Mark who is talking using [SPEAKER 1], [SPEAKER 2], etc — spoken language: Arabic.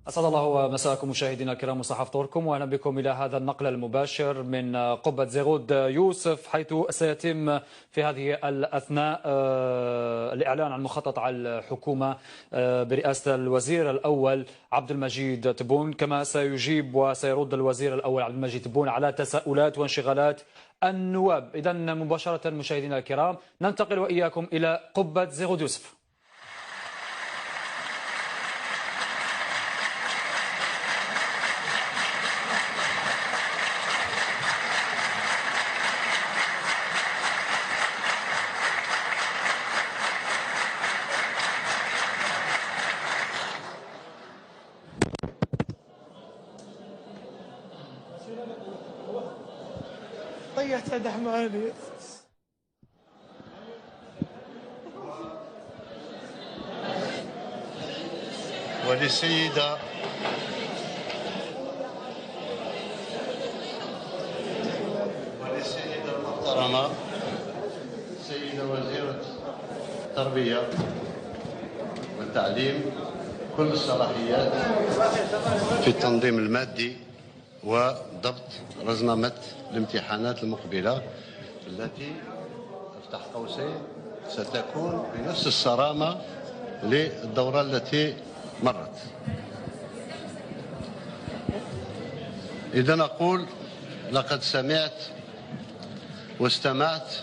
[SPEAKER 1] أسعد الله مساءكم مشاهدينا الكرام وصحة فطوركم، وأهلا بكم إلى هذا النقل المباشر من قبة زيغود يوسف، حيث سيتم في هذه الأثناء الإعلان عن مخطط على الحكومة برئاسة الوزير الأول عبد المجيد تبون. كما سيجيب وسيرد الوزير الأول عبد المجيد تبون على تساؤلات وانشغالات النواب. إذا مباشرة مشاهدينا الكرام ننتقل وإياكم إلى قبة زيغود يوسف.
[SPEAKER 2] طيحت دحماني.
[SPEAKER 3] وللسيدة المحترمة السيدة وزيرة التربية والتعليم كل الصلاحيات في التنظيم المادي وضبط رزنامة الامتحانات المقبلة التي افتح قوسين ستكون بنفس الصرامة للدورة التي مرت. إذا أقول لقد سمعت واستمعت